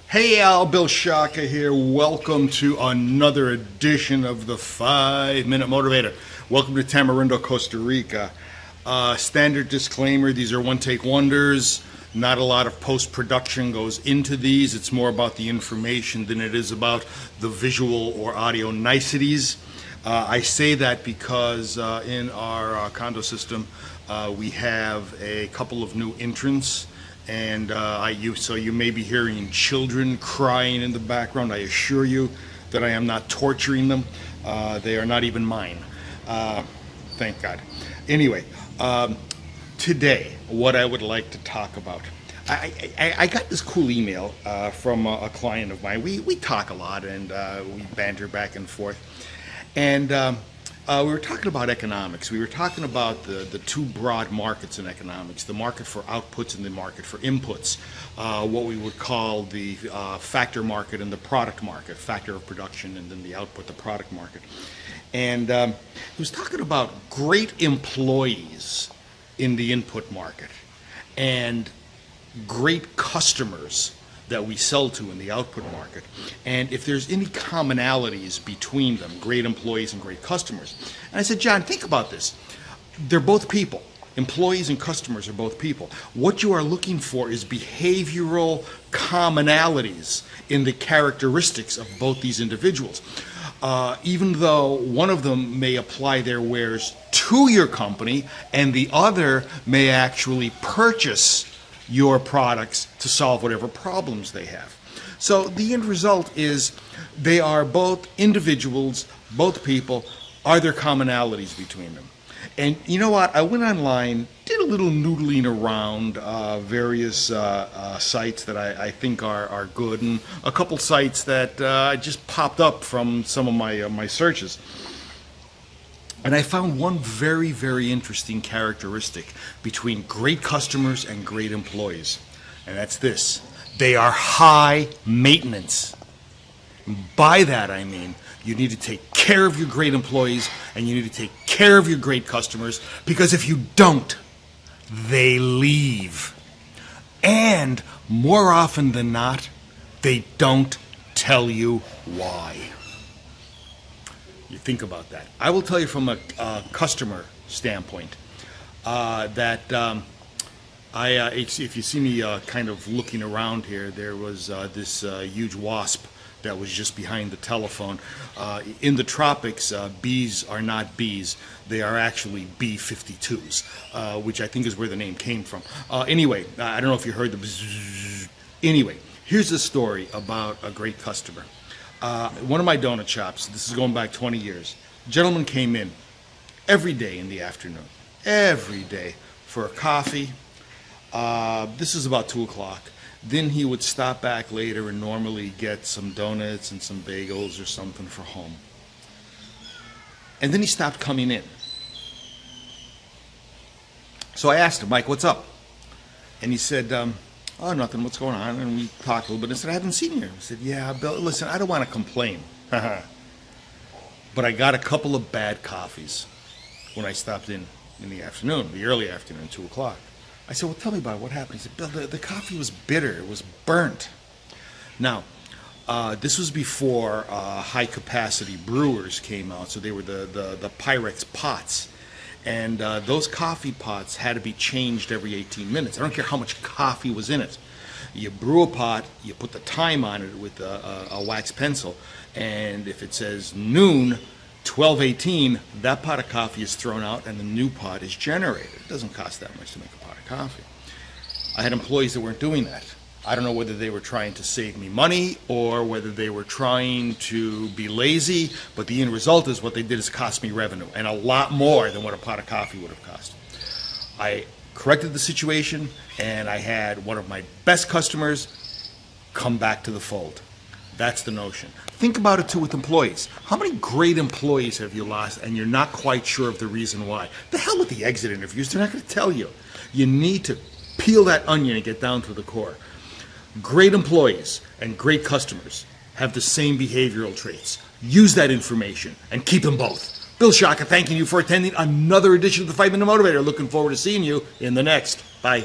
Hey Al, Bill Shaka here. Welcome to another edition of the 5-Minute Motivator. Welcome to Tamarindo, Costa Rica. Standard disclaimer, these are one-take wonders. Not a lot of post-production goes into these. It's more about the information than it is about the visual or audio niceties. I say that because in our condo system, we have a couple of new entrants. And so you may be hearing children crying in the background. I assure you that I am not torturing them. They are not even mine. Thank God. Anyway, today, what I would like to talk about. I got this cool email from a client of mine. We talk a lot and we banter back and forth. And we were talking about economics. We were talking about the two broad markets in economics, the market for outputs and the market for inputs, what we would call the factor market and the product market, factor of production and then the output, the product market. And he was talking about great employees in the input market and great customers that we sell to in the output market, and if there's any commonalities between them, great employees and great customers. And I said, John, think about this. They're both people. Employees and customers are both people. What you are looking for is behavioral commonalities in the characteristics of both these individuals. Even though one of them may apply their wares to your company and the other may actually purchase your products to solve whatever problems they have. So the end result is they are both individuals, both people. Are there commonalities between them? And you know what? I went online, did a little noodling around various sites that I think are good, and a couple sites that just popped up from some of my searches. And I found one very, very interesting characteristic between great customers and great employees. And that's this. They are high maintenance. By that I mean you need to take care of your great employees and you need to take care of your great customers, because if you don't, they leave. And more often than not, they don't tell you why. You think about that. I will tell you from a customer standpoint that if you see me kind of looking around here, there was this huge wasp that was just behind the telephone. In the tropics, bees are not bees. They are actually B-52s, which I think is where the name came from. Anyway, I don't know if you heard the bzzz. Anyway, here's a story about a great customer. One of my donut shops, this is going back 20 years, a gentleman came in every day in the afternoon, every day, for a coffee. This is about 2 o'clock. Then he would stop back later and normally get some donuts and some bagels or something for home. And then he stopped coming in. So I asked him, Mike, what's up? And he said, oh, nothing, what's going on? And we talked a little bit. I said, I haven't seen you. He said, yeah, Bill, listen, I don't want to complain. But I got a couple of bad coffees when I stopped in the afternoon, the early afternoon, 2 o'clock. I said, well, tell me about it. What happened? He said, Bill, the coffee was bitter. It was burnt. Now, this was before high-capacity brewers came out, so they were the Pyrex pots. And those coffee pots had to be changed every 18 minutes. I don't care how much coffee was in it. You brew a pot, you put the time on it with a wax pencil, and if it says noon, 12:18, that pot of coffee is thrown out and the new pot is generated. It doesn't cost that much to make a pot of coffee. I had employees that weren't doing that. I don't know whether they were trying to save me money or whether they were trying to be lazy, but the end result is what they did is cost me revenue, and a lot more than what a pot of coffee would have cost. I corrected the situation, and I had one of my best customers come back to the fold. That's the notion. Think about it too with employees. How many great employees have you lost and you're not quite sure of the reason why? The hell with the exit interviews, they're not going to tell you. You need to peel that onion and get down to the core. Great employees and great customers have the same behavioral traits. Use that information and keep them both. Bill Shaka thanking you for attending another edition of the 5-Minute Motivator. Looking forward to seeing you in the next. Bye.